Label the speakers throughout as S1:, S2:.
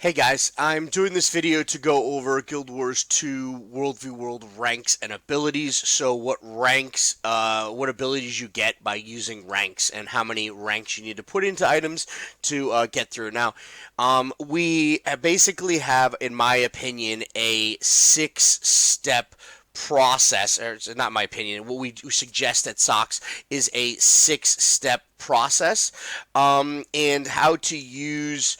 S1: Hey guys, I'm doing this video to go over Guild Wars 2 WvW ranks and abilities. So what abilities you get by using ranks and how many ranks you need to put into items to get through. Now, we basically have, in my opinion, a 6-step process, or it's not my opinion, what we suggest at Socks is a 6-step process, and how to use,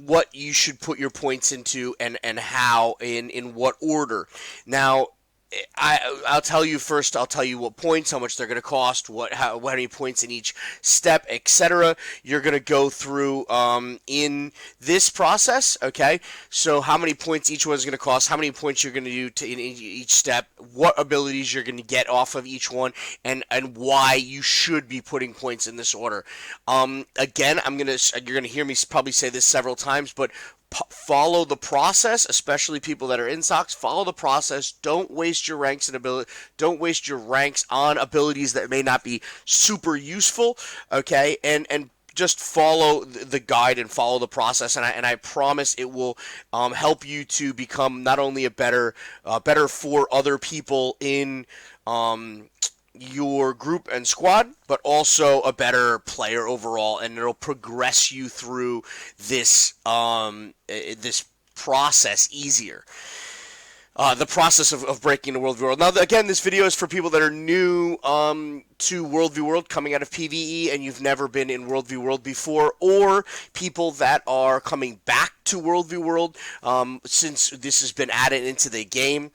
S1: what you should put your points into and how in what order. Now, I'll tell you first. I'll tell you what points, how much they're going to cost, how many points in each step, etc. You're going to go through in this process. Okay, so how many points each one is going to cost, how many points you're going to do in each step, what abilities you're going to get off of each one, and why you should be putting points in this order. Again, you're gonna hear me probably say this several times, but follow the process, especially people that are in socks. Follow the process. Don't waste your ranks and ability. Don't waste your ranks on abilities that may not be super useful. Okay, and just follow the guide and follow the process, and I promise it will help you to become not only a better for other people in your group and squad, but also a better player overall, and it'll progress you through this process easier. The process of breaking the World v World. Now, again, this video is for people that are new to World v World, coming out of PvE, and you've never been in World v World before, or people that are coming back to World v World since this has been added into the game.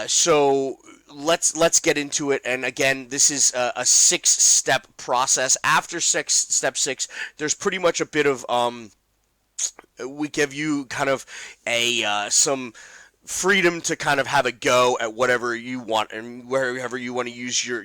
S1: So let's get into it. And again, this is a 6-step process. After step 6, there's pretty much a bit of we give you kind of a some freedom to kind of have a go at whatever you want and wherever you want to use your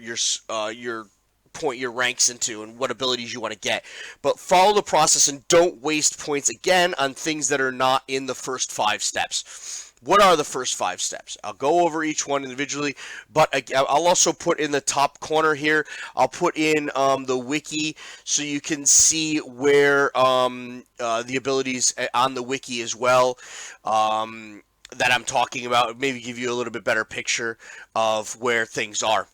S1: point your ranks into and what abilities you want to get. But follow the process and don't waste points again on things that are not in the first 5 steps. What are the first 5 steps? I'll go over each one individually, but I'll also put in the top corner here, I'll put in the wiki so you can see where the abilities on the wiki as well that I'm talking about, maybe give you a little bit better picture of where things are.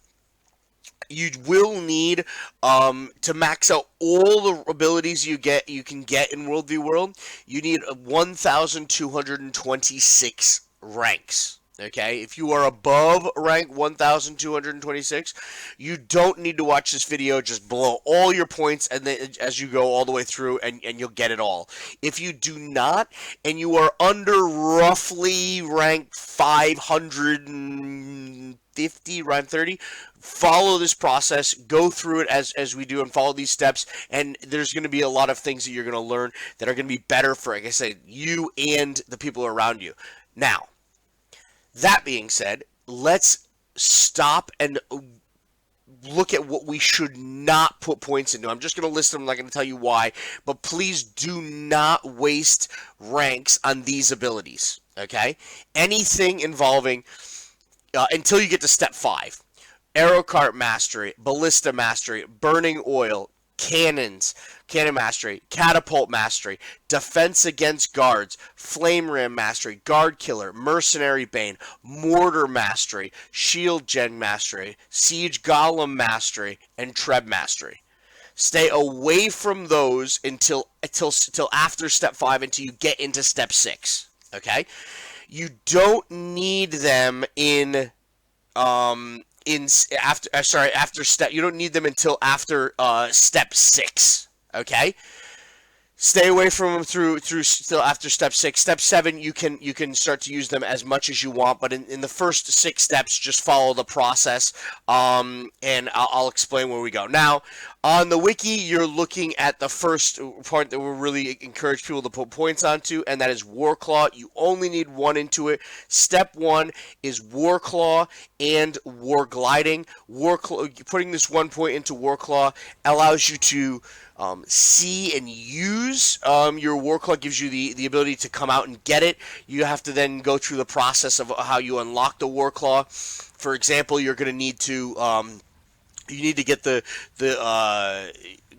S1: You will need to max out all the abilities you can get in World v World. You need 1,226 ranks. Okay, if you are above rank 1,226, you don't need to watch this video. Just blow all your points and then as you go all the way through, and you'll get it all. If you do not, and you are under roughly rank 550, rank 30, follow this process, go through it as we do, and follow these steps, and there's going to be a lot of things that you're going to learn that are going to be better for, like I said, you and the people around you. Now, that being said, let's stop and look at what we should not put points into. I'm just going to list them. I'm not going to tell you why, but please do not waste ranks on these abilities, okay? Anything involving, until you get to step 5. Arrow cart mastery, ballista mastery, burning oil, cannon mastery, catapult mastery, defense against guards, flame ram mastery, guard killer, mercenary bane, mortar mastery, shield gen mastery, siege golem mastery, and treb mastery. Stay away from those until after step 5, until you get into step 6. Okay, you don't need them after step. You don't need them until after step 6. Okay. Stay away from them through still after step 6. Step 7, you can start to use them as much as you want, but in the first 6 steps, just follow the process, and I'll explain where we go. Now, on the wiki, you're looking at the first part that we really encourage people to put points onto, and that is Warclaw. You only need 1 into it. Step 1 is Warclaw and War Gliding. Putting this 1 point into Warclaw allows you to see and use your Warclaw, gives you the ability to come out and get it. You have to then go through the process of how you unlock the Warclaw. For example, you're going to need to you need to get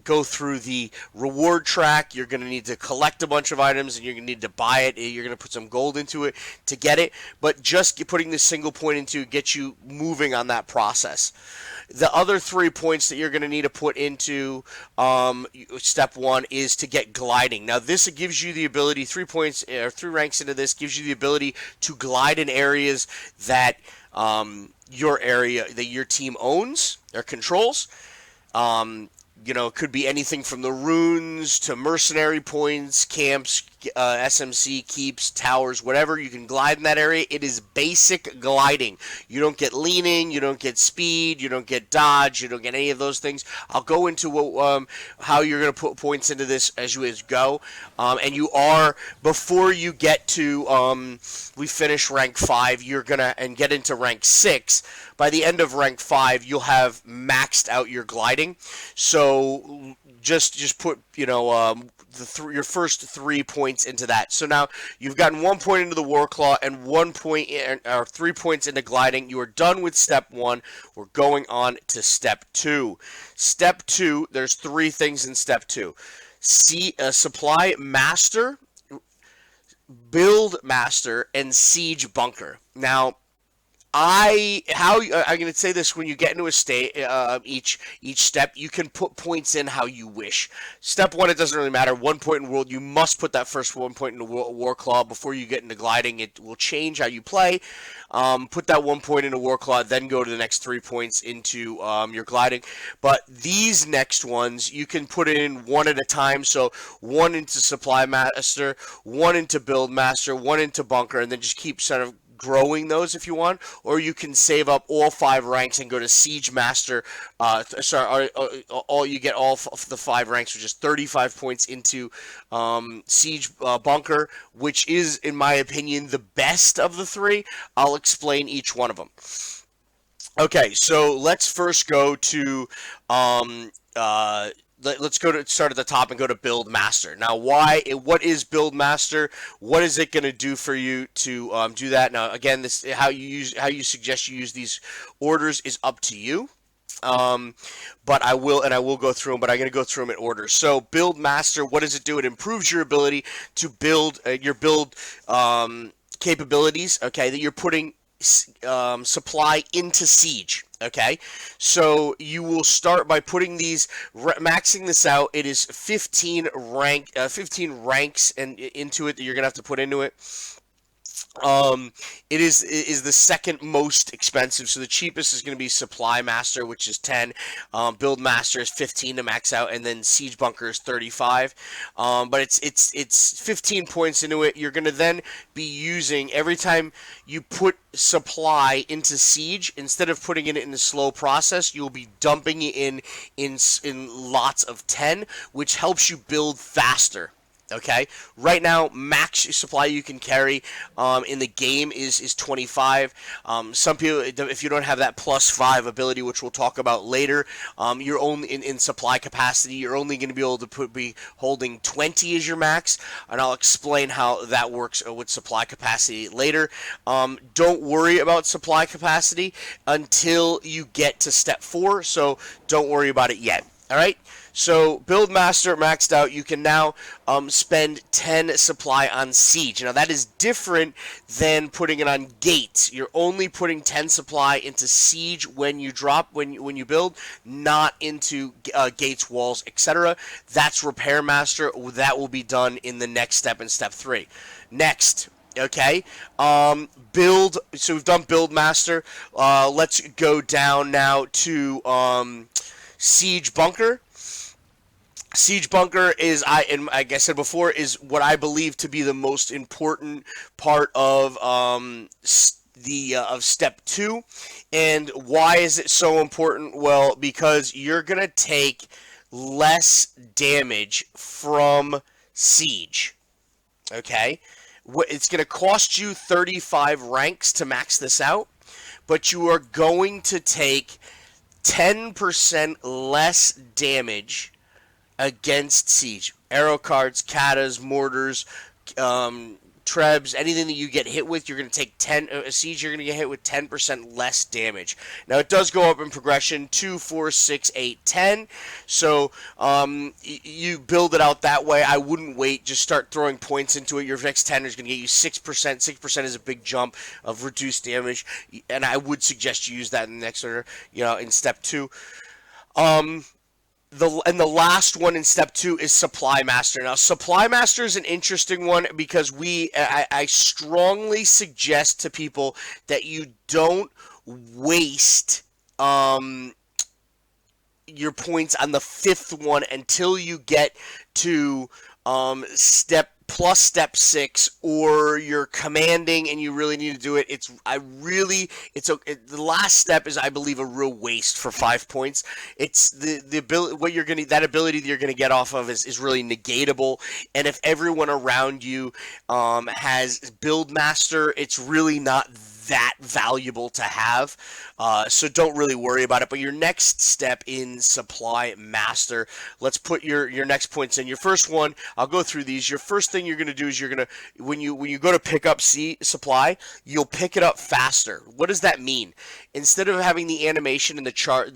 S1: go through the reward track. You're going to need to collect a bunch of items, and you're going to need to buy it. You're going to put some gold into it to get it. But just putting this single point into gets you moving on that process. The other 3 points that you're going to need to put into step 1 is to get gliding. Now, this gives you the ability, 3 points or 3 ranks into this, gives you the ability to glide in areas that your team owns or controls. It could be anything from the runes to mercenary points, camps, SMC, keeps, towers, whatever. You can glide in that area. It is basic gliding. You don't get leaning, you don't get speed, you don't get dodge, you don't get any of those things. I'll go into how you're going to put points into this as you go. And you are, before you get to, we finish rank 5, you're going to, and get into rank 6. By the end of rank 5, you'll have maxed out your gliding. So just put, your first 3 points into that. So now you've gotten 1 point into the Warclaw and 1 point or 3 points into gliding. You are done with step 1. We're going on to step 2. Step 2, there's 3 things in step 2. Supply master, build master, and siege bunker. Now, I'm going to say this: when you get into a state, each step, you can put points in how you wish. Step 1, it doesn't really matter. 1 point in world, you must put that first 1 point into Warclaw before you get into gliding. It will change how you play. Put that 1 point into Warclaw, then go to the next 3 points into your gliding. But these next ones, you can put in one at a time. So 1 into supply master, 1 into build master, 1 into bunker, and then just keep sort of growing those if you want, or you can save up all 5 ranks and go to siege master. You get all the 5 ranks, which is 35 points into siege bunker, which is, in my opinion, the best of the 3. I'll explain each one of them. Okay, so let's first go to let's start at the top and go to build master. Now, what is build master? What is it going to do for you to do that? Now, again, this how you suggest you use these orders is up to you. But I will go through them, but I'm going to go through them in order. So build master, what does it do? It improves your ability to build your build capabilities, okay, that you're putting supply into siege. Okay, so you will start by putting these, maxing this out. It is 15 ranks and into it that you're gonna have to put into it. It is the second most expensive. So the cheapest is going to be Supply Master, which is 10. Build Master is 15 to max out, and then Siege Bunker is 35. But it's 15 points into it. You're going to then be using, every time you put supply into Siege, instead of putting it in a slow process, you'll be dumping it in lots of 10, which helps you build faster. Okay, right now, max supply you can carry in the game is 25. Some people, if you don't have that +5 ability, which we'll talk about later, you're only in supply capacity. You're only going to be able to be holding 20 as your max, and I'll explain how that works with supply capacity later. Don't worry about supply capacity until you get to step 4, so don't worry about it yet. All right. So, Build Master maxed out, you can now spend 10 supply on Siege. Now, that is different than putting it on Gates. You're only putting 10 supply into Siege when you drop, when you build, not into Gates, walls, etc. That's Repair Master. That will be done in the next step, in Step 3. Next. Okay, build, so we've done Build Master. Let's go down now to Siege Bunker. Siege Bunker is, like I said before, is what I believe to be the most important part of of Step 2. And why is it so important? Well, because you're going to take less damage from Siege. Okay? It's going to cost you 35 ranks to max this out, but you are going to take 10% less damage against Siege. Arrow cards, katas, mortars, trebs, anything that you get hit with, you're going to take 10, a siege, you're going to get hit with 10% less damage. Now, it does go up in progression, 2, 4, 6, 8, 10. So, you build it out that way. I wouldn't wait. Just start throwing points into it. Your next 10 is going to get you 6%. 6% is a big jump of reduced damage, and I would suggest you use that in the next order, in step 2. The last one in step 2 is Supply Master. Now, Supply Master is an interesting one because I strongly suggest to people that you don't waste your points on the 5th one until you get to step 6, or you're commanding and you really need to do it. The last step is, I believe, a real waste for 5 points. It's the ability, that ability that you're gonna get off of is really negatable. And if everyone around you has Build Master, it's really not that valuable to have, so don't really worry about it. But your next step in Supply Master, let's put your next points in. Your first one, I'll go through these. Your first thing you're going to do is when you go to pick up supply, you'll pick it up faster. What does that mean? Instead of having the animation and the charge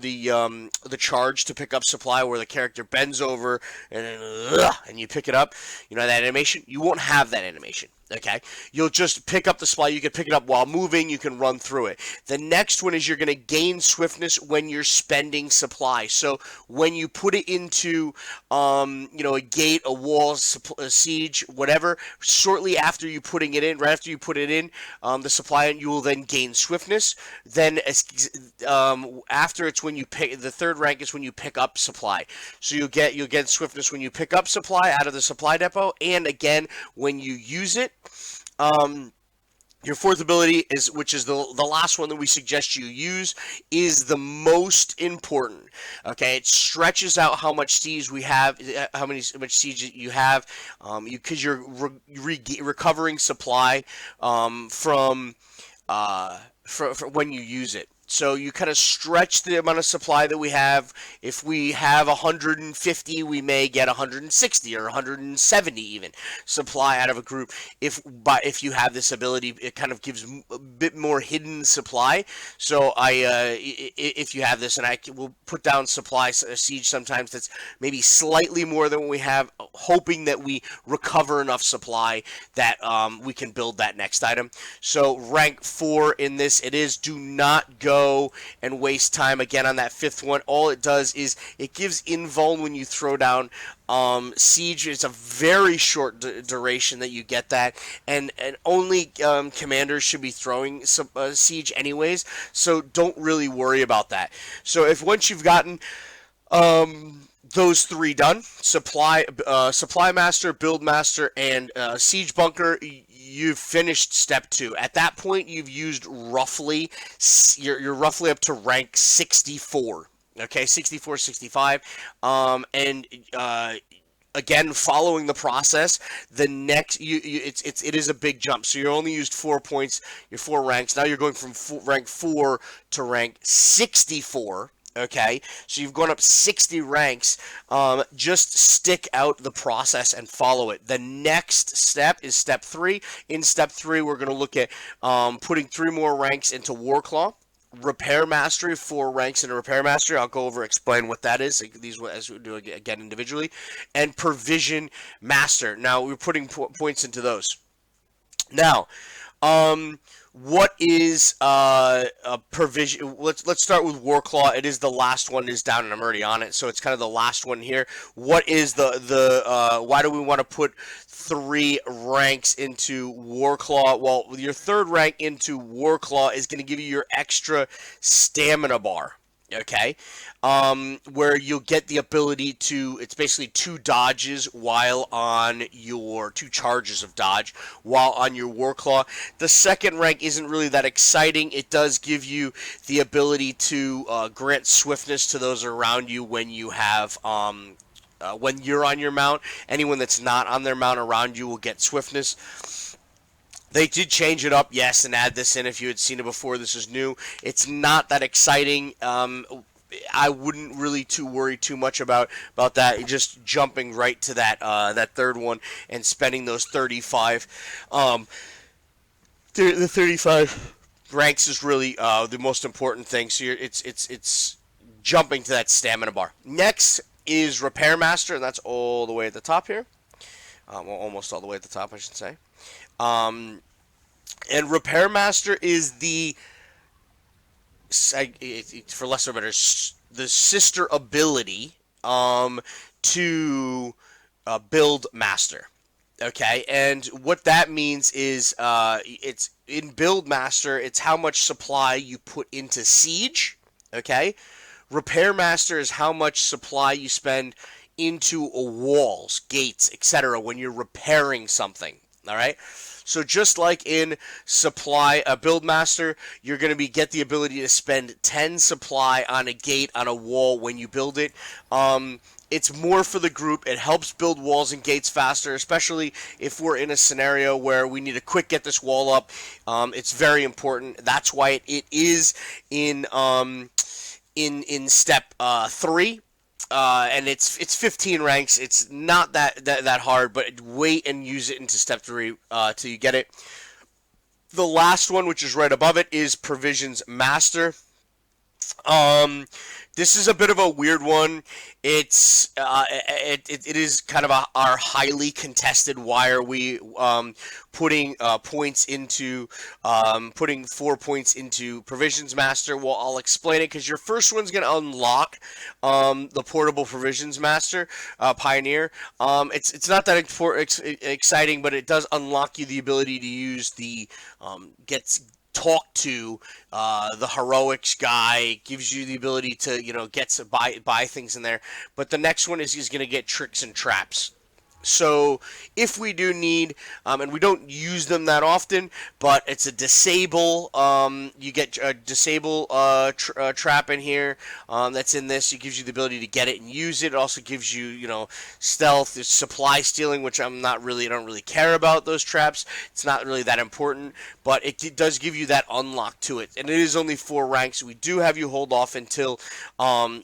S1: to pick up supply where the character bends over and you pick it up, that animation, you won't have that animation. Okay, you'll just pick up the supply. You can pick it up while moving. You can run through it. The next one is you're going to gain swiftness when you're spending supply. So when you put it into, a gate, a wall, a siege, whatever, shortly after you putting it in, right after you put it in, the supply, you will then gain swiftness. Then after, it's when you pick, the 3rd rank is when you pick up supply. So you'll get swiftness when you pick up supply out of the supply depot, and again when you use it. Your 4th ability which is the last one that we suggest you use, is the most important. Okay, it stretches out how much siege we have, how much siege you have, because you're recovering supply from when you use it. So you kind of stretch the amount of supply that we have. If we have 150, we may get 160 or 170 even supply out of a group. If you have this ability, it kind of gives a bit more hidden supply. So if you have this, and I will put down supply siege sometimes that's maybe slightly more than what we have, hoping that we recover enough supply that we can build that next item. So rank 4 in this, it is do not go and waste time again on that 5th one. All it does is it gives invuln when you throw down siege. It's a very short duration that you get that, and only commanders should be throwing siege anyways, so don't really worry about that. So once you've gotten those 3 done, supply master, build master, and siege bunker, you've finished step 2. At that point, you've used roughly, you're roughly up to rank 64. Okay, 64, 65, and again, following the process, the next it is a big jump. So you only used 4 points, your 4 ranks. Now you're going from rank 4 to rank 64. Okay, so you've gone up 60 ranks. Just stick out the process and follow it. The next step is step 3. In step 3, we're going to look at putting 3 more ranks into Warclaw. Repair Mastery, 4 ranks into Repair Mastery. I'll go over, explain what that is. These as we do again individually. And Provision Master. Now, we're putting points into those. Now, what is a provision? Let's start with Warclaw. It is the last one. It is down, and I'm already on it, so it's kind of the last one here. What is why do we want to put 3 ranks into Warclaw? Well, your 3rd rank into Warclaw is going to give you your extra stamina bar. Okay, where you'll get the ability to, it's basically 2 dodges while on your 2 charges of dodge while on your Warclaw. The 2nd rank isn't really that exciting. It does give you the ability to grant swiftness to those around you when you have when you're on your mount. Anyone that's not on their mount around you will get swiftness. They did change it up, yes, and add this in. If you had seen it before, this is new. It's not that exciting. I wouldn't really worry too much about that. Just jumping right to that third one and spending those 35. The 35 ranks is really the most important thing. So it's jumping to that stamina bar. Next is Repair Master, and that's all the way at the top here. Well, almost all the way at the top, I should say. And Repair Master is for less or better, the sister ability to build Master. Okay, and what that means is it's in Build Master, it's how much supply you put into Siege. Okay, Repair Master is how much supply you spend into walls, gates, etc. when you're repairing something. All right. So just like in Build Master, you're going to get the ability to spend 10 supply on a gate, on a wall when you build it. It's more for the group. It helps build walls and gates faster, especially if we're in a scenario where we need to quick get this wall up. It's very important. That's why it is in step 3. And it's 15 ranks. It's not that hard, but wait and use it into step 3 till you get it. The last one, which is right above it, is Provisions Master. This is a bit of a weird one. It is kind of our highly contested. Why are we putting points into putting 4 points into Provisions Master? Well, I'll explain it because your first one's going to unlock the Portable Provisions Master Pioneer. It's not that exciting, but it does unlock you the ability to use the talk to the heroics guy. Gives you the ability to get to buy things in there. But the next one is going to get tricks and traps. So if we do need, and we don't use them that often, but it's a disable, you get a disable trap in here that's in this. It gives you the ability to get it and use it. It also gives you, stealth, there's supply stealing, which I don't really care about those traps. It's not really that important, but it does give you that unlock to it. And it is only 4 ranks. We do have you hold off until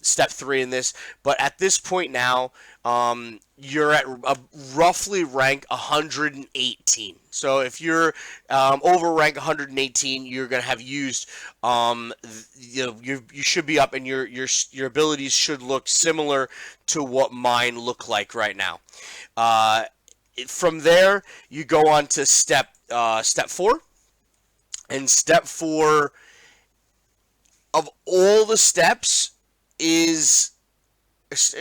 S1: step 3 in this, but at this point now, you're at roughly rank 118. So if you're over rank 118, you're gonna have used, you should be up, and your abilities should look similar to what mine look like right now. From there, you go on to step 4, and step 4 of all the steps is.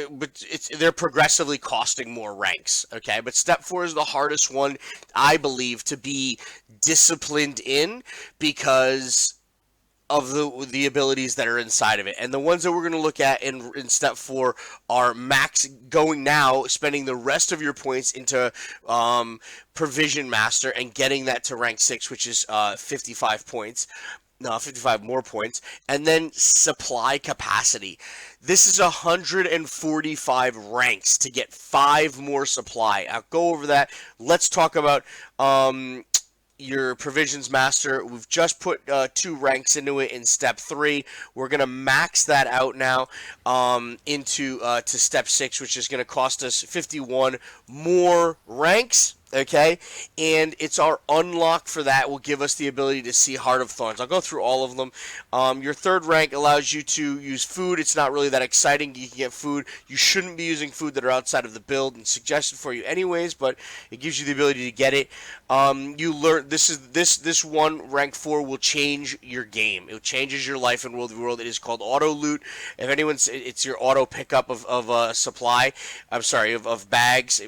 S1: But they're progressively costing more ranks, okay? But step 4 is the hardest one, I believe, to be disciplined in because of the abilities that are inside of it. And the ones that we're going to look at in step 4 are spending the rest of your points into Provision Master and getting that to rank 6, which is 55 points. No, 55 more points. And then supply capacity. This is 145 ranks to get 5 more supply. I'll go over that. Let's talk about your Provisions Master. We've just put 2 ranks into it in step 3. We're going to max that out now into to step 6, which is going to cost us 51 more ranks. Okay, and it's our unlock for that will give us the ability to see Heart of Thorns. I'll go through all of them. Your 3rd rank allows you to use food. It's not really that exciting. You can get food. You shouldn't be using food that are outside of the build and suggested for you anyways, but it gives you the ability to get it. You learn this one rank 4 will change your game. It changes your life in World of World. It is called auto loot. If it's your auto pickup of supply. I'm sorry, of bags.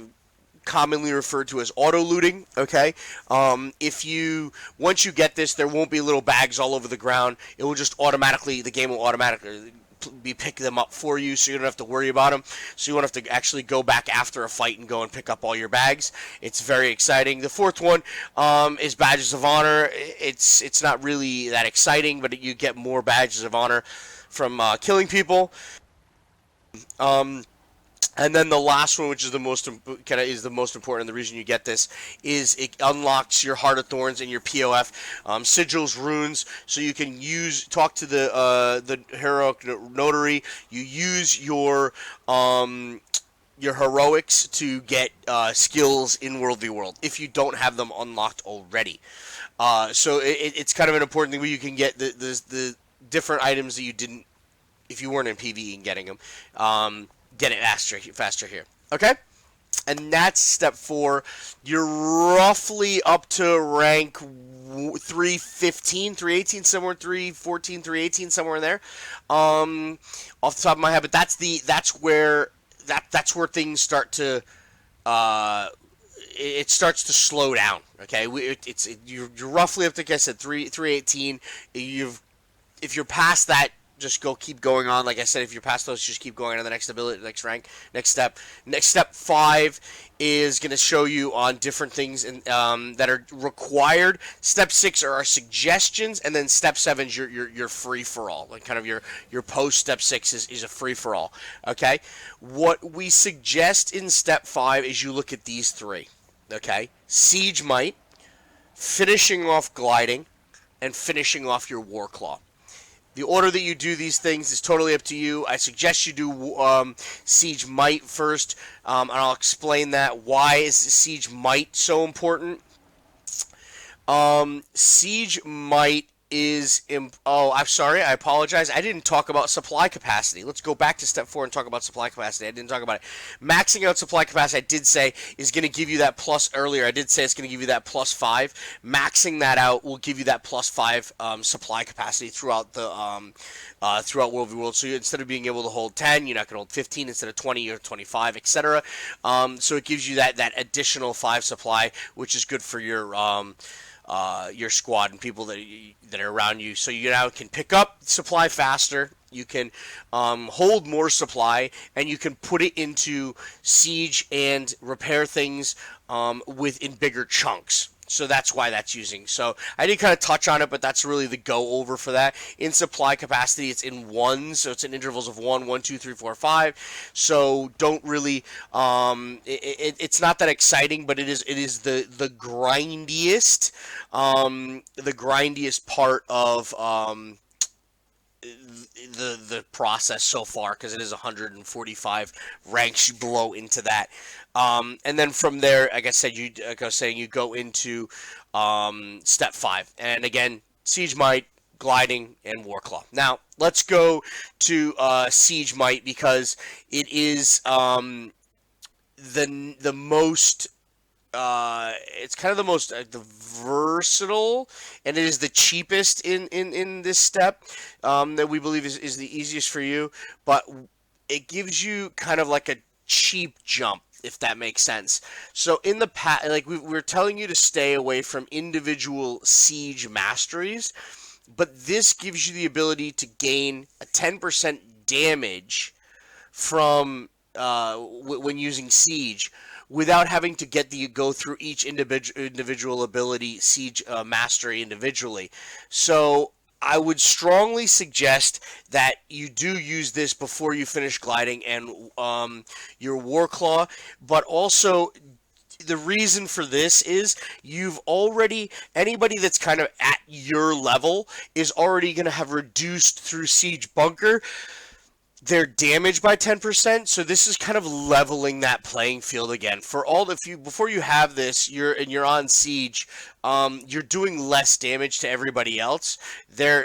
S1: Commonly referred to as auto looting. Okay, once you get this, there won't be little bags all over the ground. It will just the game will automatically be picking them up for you, so you don't have to worry about them. So you won't have to actually go back after a fight and go and pick up all your bags. It's very exciting. The 4th one is Badges of Honor. It's not really that exciting, but you get more Badges of Honor from killing people. And then the last one, which is the most important, and the reason you get this is it unlocks your Heart of Thorns and your POF sigils, runes, so you can talk to the heroic notary. You use your heroics to get skills in World v World if you don't have them unlocked already. So it's kind of an important thing where you can get the different items that you didn't if you weren't in PvE and getting them. Get it faster here. Okay? And that's step 4. You're roughly up to rank 315, 318, somewhere 314, 318, somewhere in there. Off the top of my head, but that's where things start to it starts to slow down. Okay, you're roughly up to, like I said, 318. If you're past that, just keep going on. Like I said, if you're past those, just keep going on to the next ability, next rank, next step. Next step 5 is going to show you on different things that are required. Step 6 are our suggestions, and then step 7 is your free for all. Like kind of your post step 6 is a free for all. Okay, what we suggest in step 5 is you look at these 3. Okay, Siege Might, finishing off gliding, and finishing off your Warclaw. The order that you do these things is totally up to you. I suggest you do Siege Might first, and I'll explain that. Why is Siege Might so important? Siege Might is... Oh, I'm sorry. I apologize. I didn't talk about supply capacity. Let's go back to step 4 and talk about supply capacity. I didn't talk about it. Maxing out supply capacity, I did say, is going to give you that plus earlier. I did say it's going to give you that plus 5. Maxing that out will give you that plus 5 supply capacity throughout throughout World v World. So instead of being able to hold 10, you're not going to hold 15. Instead of 20, you're 25, etc. So it gives you that additional 5 supply, which is good for your squad and people that are around you, so you now can pick up supply faster, you can hold more supply, and you can put it into siege and repair things in bigger chunks. So that's why that's using. So I did kind of touch on it, but that's really the go over for that. In supply capacity, it's in ones, so it's in intervals of 1, 1, 2, 3, 4, 5. So don't really. It's not that exciting, but it is the grindiest, part of the process so far, because it is 145 ranks you blow into that. And then from there, like I said, you go into step 5, and again, Siege Might, gliding, and Warclaw. Now let's go to Siege Might, because it is the most. It's kind of the most the versatile, and it is the cheapest in this step, that we believe is the easiest for you, but it gives you kind of like a cheap jump, if that makes sense. So in the past, like we're telling you to stay away from individual siege masteries, but this gives you the ability to gain a 10% damage from when using siege, without having to go through each individual ability siege mastery individually. So I would strongly suggest that you do use this before you finish gliding and your Warclaw, but also the reason for this is anybody that's kind of at your level is already going to have reduced through Siege Bunker their damage by 10%, so this is kind of leveling that playing field again. Before you have this, you're on siege, you're doing less damage to everybody else. Now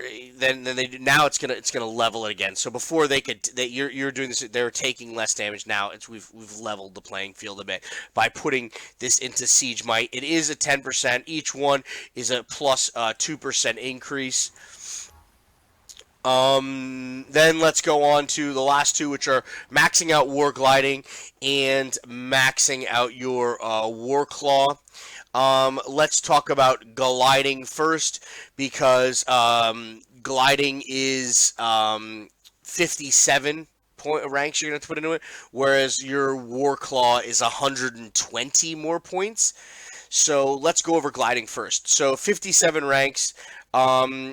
S1: it's gonna level it again. So before you're doing this, they're taking less damage. Now we've leveled the playing field a bit by putting this into Siege Might. It is a 10%. Each one is a plus 2% increase. Then let's go on to the last 2, which are maxing out War Gliding and maxing out your Warclaw. Let's talk about gliding first, because gliding is 57 ranks you're going to put into it, whereas your Warclaw is 120 more points. So let's go over gliding first. So 57 ranks.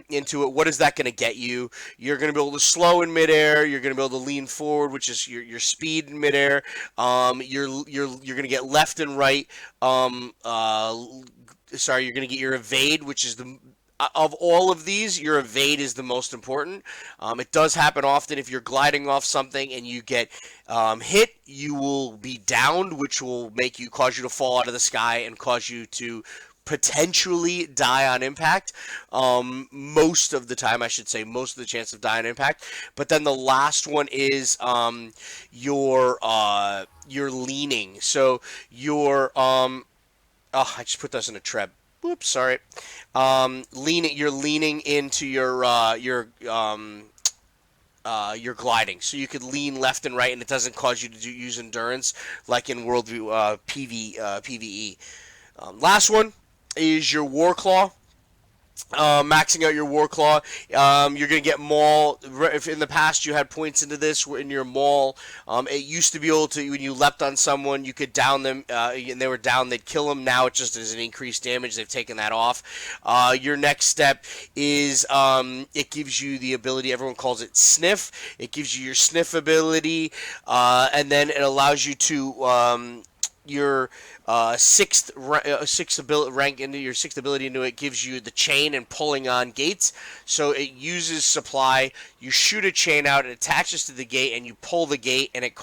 S1: into it. What is that going to get you? You're going to be able to slow in midair. You're going to be able to lean forward, which is your speed in midair. You're going to get left and right. Sorry, you're going to get your evade, which is the of all of these, your evade is the most important. It does happen often if you're gliding off something and you get hit, you will be downed, which will cause you to fall out of the sky and cause you to potentially die on impact. Most of the time, I should say, most of the chance of die on impact. But then the last one is your leaning. So I just put those in a treb. Whoops, sorry. You're leaning into your gliding, so you could lean left and right, and it doesn't cause you to use endurance like in WvW PvE. Last one is your Warclaw. Maxing out your Warclaw, you're going to get Maul. If in the past you had points into this in your Maul, it used to be able to, when you leapt on someone, you could down them, and they were down, they'd kill them. Now it just is an increased damage. They've taken that off. Your next step is it gives you the ability, everyone calls it Sniff. It gives you your Sniff ability, and then it allows you to your sixth rank into your sixth ability into it gives you the chain and pulling on gates. So it uses supply. You shoot a chain out, it attaches to the gate, and you pull the gate, and it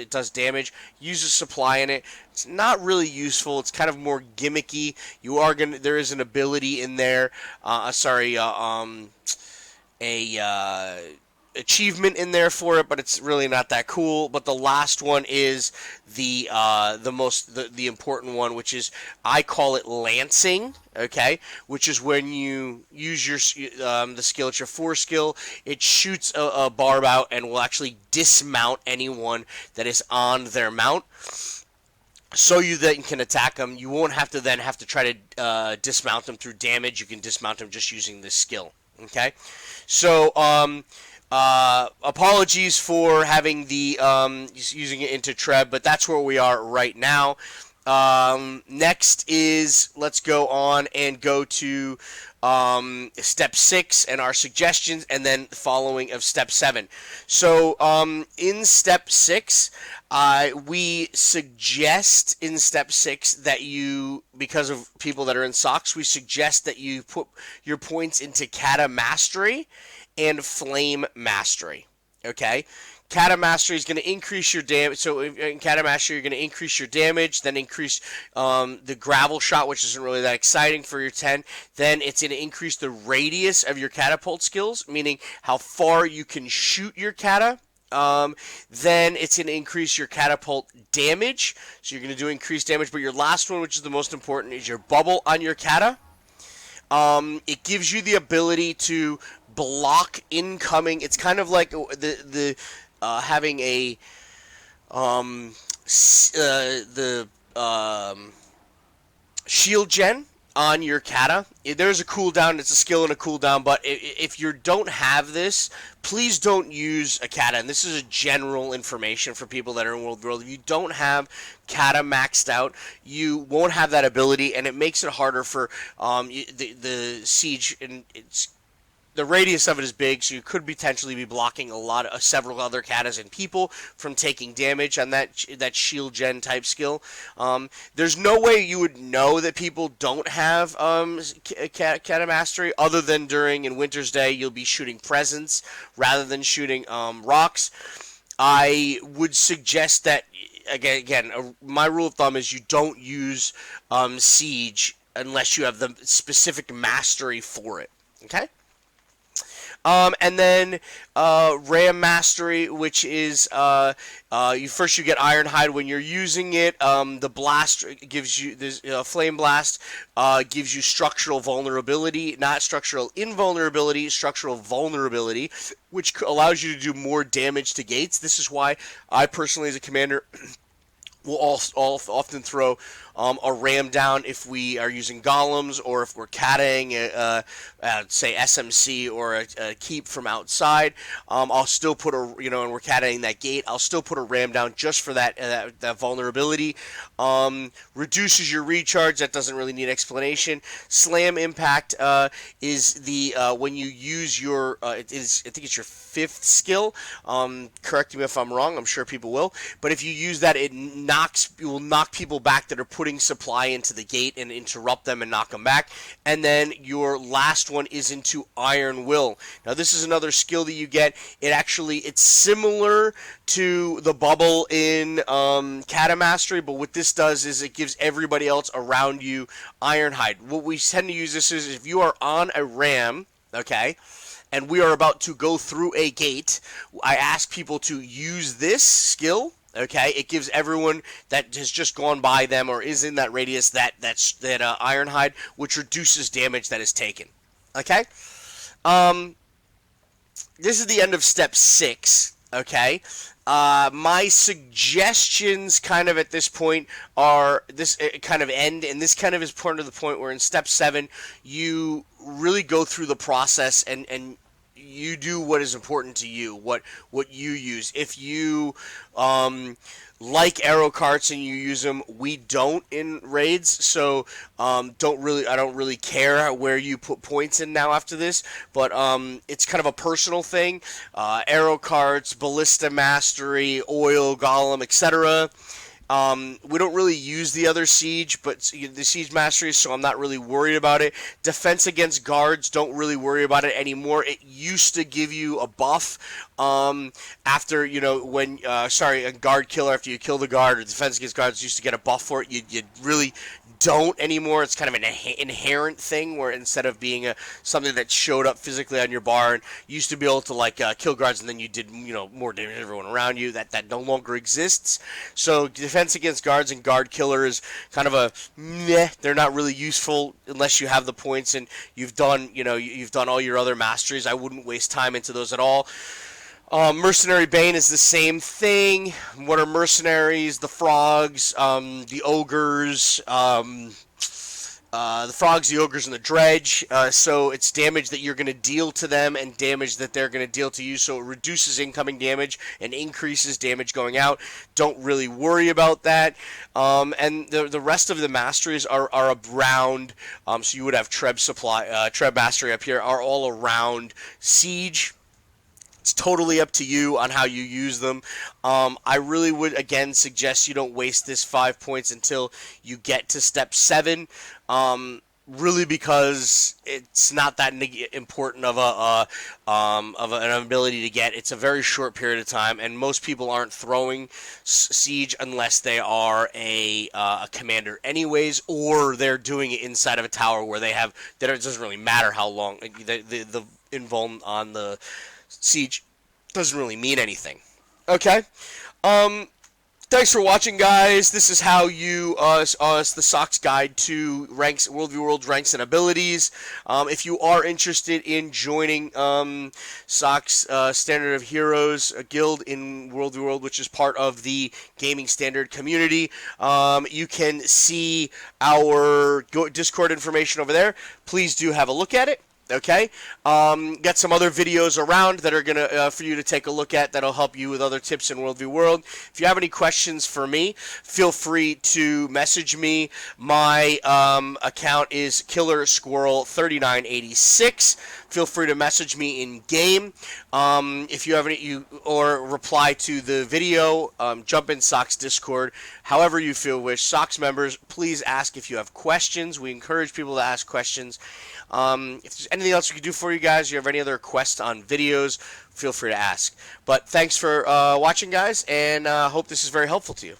S1: does damage. Uses supply in it. It's not really useful. It's kind of more gimmicky. There is an ability in there. Achievement in there for it, but it's really not that cool. But the last one is the important one, which is, I call it lancing. Okay, which is when you use your the skill. It's your 4 skill. It shoots a barb out and will actually dismount anyone that is on their mount, so you then can attack them. You won't have to try to dismount them through damage. You can dismount them just using this skill. Okay, so apologies for having using it into Treb, but that's where we are right now. Next is, let's go on and go to step 6 and our suggestions, and then following of step 7. So in step 6, we suggest in step 6 that because of people that are in socks, we suggest that you put your points into Kata Mastery and Flame Mastery. Okay? Kata Mastery is going to increase your damage. So in Kata Mastery, you're going to increase your damage, then increase the gravel shot, which isn't really that exciting for your 10. Then it's going to increase the radius of your catapult skills, meaning how far you can shoot your kata. Then it's going to increase your catapult damage. So you're going to do increased damage. But your last one, which is the most important, is your bubble on your kata. It gives you the ability to block incoming. It's kind of like having a shield gen on your kata. There's a cooldown. It's a skill and a cooldown, but if you don't have this, please don't use a kata. And this is a general information for people that are in World World. If you don't have kata maxed out, you won't have that ability, and it makes it harder for the siege. And the radius of it is big, so you could potentially be blocking several other katas and people from taking damage on that shield gen type skill. There's no way you would know that people don't have kata mastery, other than in Winter's Day you'll be shooting presents rather than shooting rocks. I would suggest that again, my rule of thumb is you don't use siege unless you have the specific mastery for it. Okay. And then Ram Mastery, which is you get Ironhide when you're using it. The blast gives you Flame Blast gives you structural vulnerability, not structural invulnerability, structural vulnerability, which allows you to do more damage to gates. This is why I personally, as a commander, will often throw a ram down if we are using golems, or if we're catting, say SMC or a keep from outside. I'll still put and we're catting that gate. I'll still put a ram down just for that vulnerability. Reduces your recharge. That doesn't really need explanation. Slam impact is the when you use your I think it's your 5th skill. Correct me if I'm wrong. I'm sure people will. But if you use that, it will knock people back that are putting supply into the gate and interrupt them and knock them back. And then your last one is into Iron Will. Now this is another skill that you get. It's similar to the bubble in Kata Mastery, but what this does is it gives everybody else around you Ironhide. What we tend to use this is if you are on a ram, okay, and we are about to go through a gate, I ask people to use this skill. Okay, it gives everyone that has just gone by them or is in that radius that Ironhide, which reduces damage that is taken. Okay, this is the end of step 6. Okay, my suggestions kind of at this point are this kind of end, and this kind of is part of the point where in step 7 you really go through the process and you do what is important to you, what you use. If you like arrow carts and you use them, we don't in raids, so I don't really care where you put points in now after this, but it's kind of a personal thing. Arrow carts, ballista mastery, oil, golem, etc. We don't really use the other siege, but the siege masteries, so I'm not really worried about it. Defense against guards, don't really worry about it anymore. It used to give you a buff after, a guard killer, after you kill the guard, or defense against guards used to get a buff for it. You really don't anymore. It's kind of an inherent thing where instead of being something that showed up physically on your bar, and you used to be able to kill guards and then you did more damage to everyone around you, that no longer exists. So defense against guards and guard killer is kind of a meh. They're not really useful unless you have the points and you've done all your other masteries. I wouldn't waste time into those at all. Mercenary Bane is the same thing. What are mercenaries? The frogs, the ogres, the ogres, and the dredge. So it's damage that you're going to deal to them and damage that they're going to deal to you. So it reduces incoming damage and increases damage going out. Don't really worry about that. And the rest of the masteries are around. So you would have Treb mastery up here, are all around siege. It's totally up to you on how you use them. I really would, again, suggest you don't waste this 5 points until you get to step 7. Really, because it's not that important of an ability to get. It's a very short period of time, and most people aren't throwing siege unless they are a commander, anyways, or they're doing it inside of a tower where they have. That it doesn't really matter how long the invuln on the siege doesn't really mean anything. Okay. Thanks for watching, guys. This is how you the Socks Guide to WvW World Ranks and Abilities. If you are interested in joining Socks Standard of Heroes guild in WvW World, which is part of the gaming standard community, you can see our Discord information over there. Please do have a look at it. Okay, got some other videos around that are gonna for you to take a look at that'll help you with other tips in WvW World. If you have any questions for me, feel free to message me. My account is Killer Squirrel 3986. Feel free to message me in game. If you have or reply to the video, jump in Socks Discord. However you feel wish. Socks members, please ask if you have questions. We encourage people to ask questions. If there's anything else we can do for you guys, you have any other requests on videos, feel free to ask. But thanks for watching, guys, and hope this is very helpful to you.